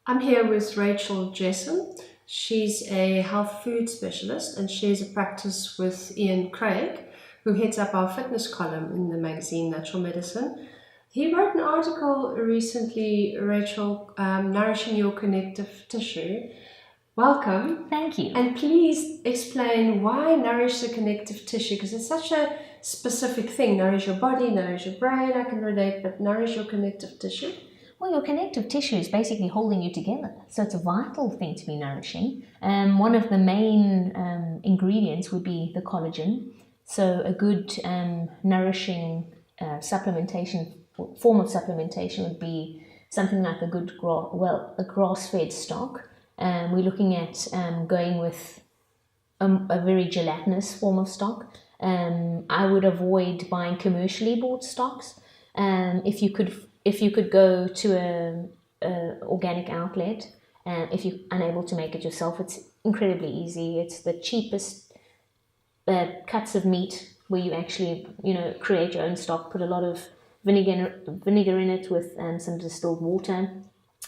I'm here with Rachel Jesson. She's a health food specialist and shares a practice with Ian Craig, who heads up our fitness column in the magazine Natural Medicine. He wrote an article recently, Rachel, Nourishing Your Connective Tissue. Welcome. Thank you. And please explain why nourish the connective tissue, because it's such a specific thing. Nourish your body, nourish your brain, I can relate, but nourish your connective tissue. Well, your connective tissue is basically holding you together, so it's a vital thing to be nourishing. One of the main ingredients would be the collagen. So a good nourishing supplementation form of supplementation would be something like a good a grass-fed stock. We're looking at going with a very gelatinous form of stock. I would avoid buying commercially bought stocks. If you could go to a organic outlet, if you're unable to make it yourself, it's incredibly easy. It's the cheapest cuts of meat where you actually, create your own stock, put a lot of vinegar in it with some distilled water,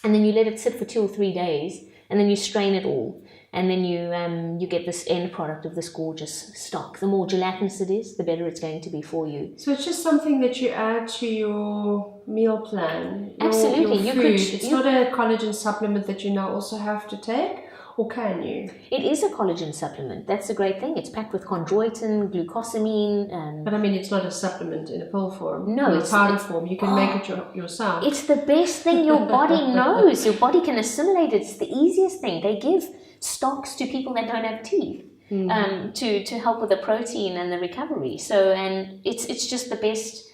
and then you let it sit for 2 or 3 days, and then you strain it all. And then you get this end product of this gorgeous stock. The more gelatinous it is, the better it's going to be for you. So it's just something that you add to your meal plan. Absolutely. Your food. It's not a collagen supplement that you now also have to take, or can you? It is a collagen supplement. That's the great thing. It's packed with chondroitin, glucosamine. But I mean, it's not a supplement in a pill form. No, it's powder form. You can make it yourself. It's the best thing your body knows. Your body can assimilate it. It's the easiest thing. They give stocks to people that don't have teeth to help with the protein and the recovery. So, and it's just the best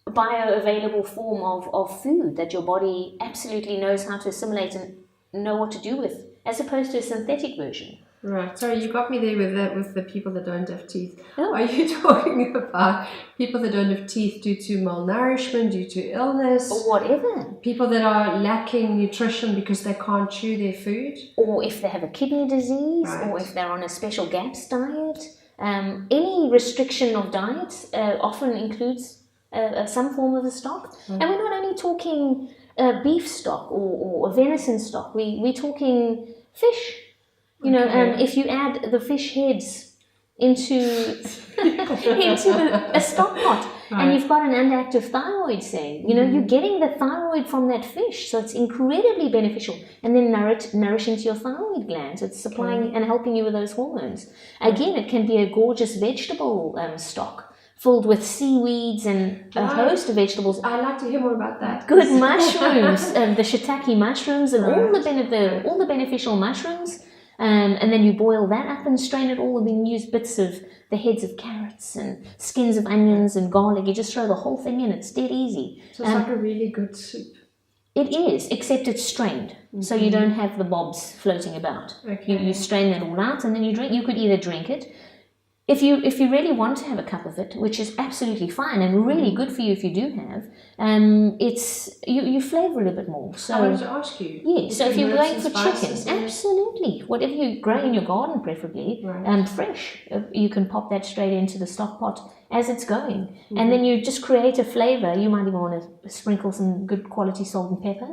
bioavailable form of food that your body absolutely knows how to assimilate and know what to do with, as opposed to a synthetic version. Right. Sorry, you got me there with the people that don't have teeth. Oh. Are you talking about people that don't have teeth due to malnourishment, due to illness? Or whatever. People that are lacking nutrition because they can't chew their food? Or if they have a kidney disease, right. Or if they're on a special GAPS diet. Any restriction of diet often includes some form of a stock. And we're not only talking beef stock or venison stock, we're talking fish. If you add the fish heads into a stock pot, right. And you've got an underactive thyroid, say, you're getting the thyroid from that fish, so it's incredibly beneficial, and then nourishing to your thyroid glands. It's supplying and helping you with those hormones. Again, it can be a gorgeous vegetable stock filled with seaweeds and a host of vegetables. I'd like to hear more about that. Good mushrooms, the shiitake mushrooms, and all the beneficial mushrooms. And then you boil that up and strain it all, and then use bits of the heads of carrots and skins of onions and garlic. You just throw the whole thing in. It's dead easy. So it's like a really good soup. It is, except it's strained, so you don't have the bobs floating about. Okay. You strain that all out, and then you drink. You could either drink it. If you really want to have a cup of it, which is absolutely fine and really good for you if you do have, it's you flavour it a bit more. So I wanted to ask you. Yeah, so if you're going for chicken, absolutely. Whatever you grow in your garden, preferably, fresh, you can pop that straight into the stock pot as it's going. And then you just create a flavour. You might even want to sprinkle some good quality salt and pepper.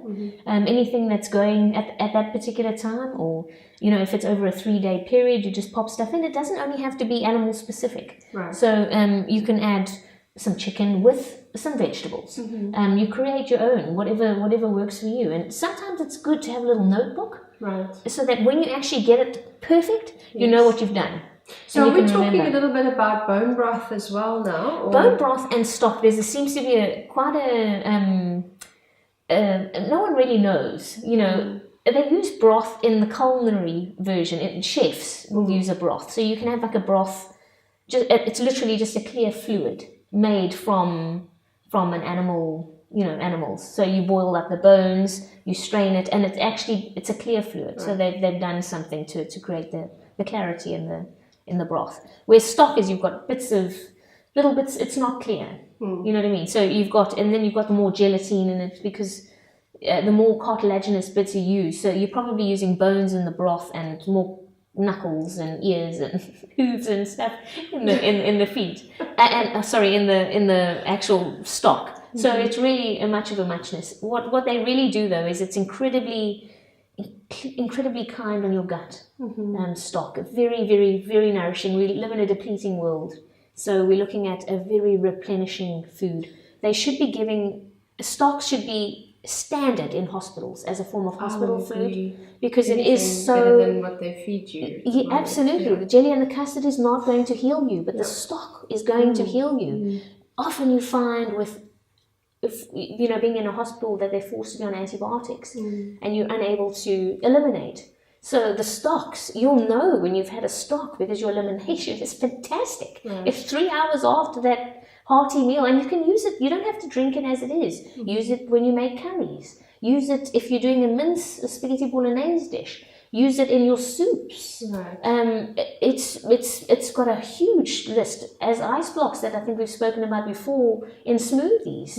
Anything that's going at that particular time, or if it's over a 3-day period, you just pop stuff in. It doesn't only have to be animal specific. Right. So you can add some chicken with some vegetables. You create your own, whatever works for you. And sometimes it's good to have a little notebook, right, so that when you actually get it perfect, you know what you've done. So we're talking a little bit about bone broth as well now? Or? Bone broth and stock, there seems to be no one really knows, They use broth in the culinary version. Chefs will use a broth. So you can have like a broth, it's literally just a clear fluid made from an animal, animals. So you boil up the bones, you strain it, and it's a clear fluid. Right. So they've done something to create the clarity in the broth. Where stock is, you've got little bits, it's not clear. You know what I mean? So you've got the more gelatin in it, because the more cartilaginous bits you use, so you're probably using bones in the broth and more knuckles and ears and hooves and stuff in the feet, in the actual stock. So it's really a much of a muchness. What they really do though is it's incredibly kind on your gut. Stock, very, very, very nourishing. We live in a depleting world, so we're looking at a very replenishing food. They should be giving, stocks should be standard in hospitals as a form of hospital food, because it is so better than what they feed you. Yeah, absolutely. The jelly and the custard is not going to heal you, but the stock is going to heal you. Often you find with, being in a hospital that they're forced to be on antibiotics and you're unable to eliminate. So the stocks, you'll know when you've had a stock because your elimination is fantastic. If 3 hours after that hearty meal, and you can use it, you don't have to drink it as it is. Use it when you make curries. Use it if you're doing a spaghetti bolognese dish. Use it in your soups. It's got a huge list as ice blocks that I think we've spoken about before in smoothies.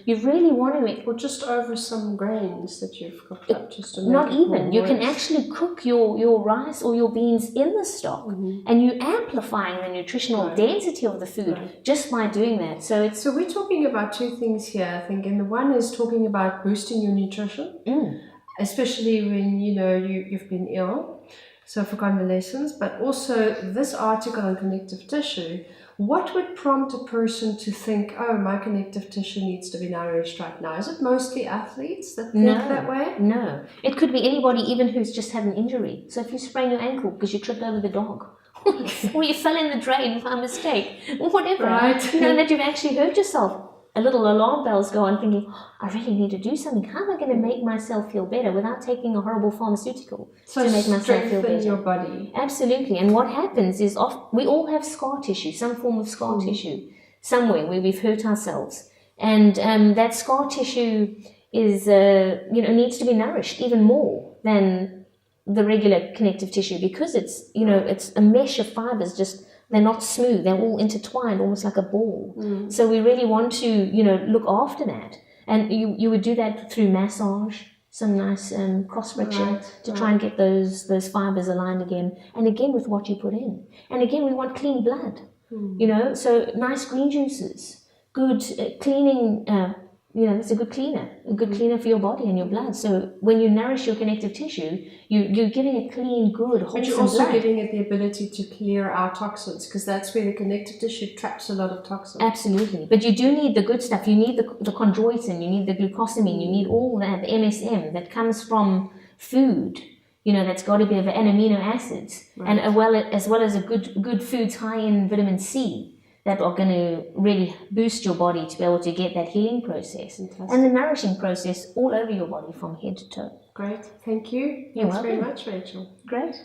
You really want to or just over some grains that you've cooked up, just to make not it even. more You can moist. actually cook your rice or your beans in the stock, and you're amplifying the nutritional density of the food just by doing that. So it's So we're talking about two things here, I think, and the one is talking about boosting your nutrition. Especially when you've been ill, so for convalescence, but also this article on connective tissue. What would prompt a person to think, oh, my connective tissue needs to be nourished right now? Is it mostly athletes that think that way? No, it could be anybody, even who's just had an injury. So if you sprain your ankle because you tripped over the dog, or you fell in the drain by mistake, or whatever, you know that you've actually hurt yourself. A little alarm bells go on, thinking, I really need to do something. How am I going to make myself feel better without taking a horrible pharmaceutical to make myself feel better? Your body. Absolutely. And what happens is we all have scar tissue, some form of scar tissue, somewhere where we've hurt ourselves. And that scar tissue is, needs to be nourished even more than the regular connective tissue, because it's a mesh of fibers. Just they're not smooth, they're all intertwined almost like a ball. So we really want to look after that, and you would do that through massage, some nice cross friction to try and get those fibers aligned again, and again with what you put in. And again, we want clean blood, so nice green juices, good cleaning. It's a good cleaner for your body and your blood. So when you nourish your connective tissue, you're giving it clean, good, wholesome blood. But you're also giving it the ability to clear out toxins, because that's where the connective tissue traps a lot of toxins. Absolutely. But you do need the good stuff. You need the chondroitin, you need the glucosamine, you need all that, the MSM that comes from food. That's got to be and amino acids, and as well as a good foods high in vitamin C, that are going to really boost your body to be able to get that healing process. Fantastic. And the nourishing process all over your body from head to toe. Great, thank you. You're Thanks very welcome. much, Rachel. Great.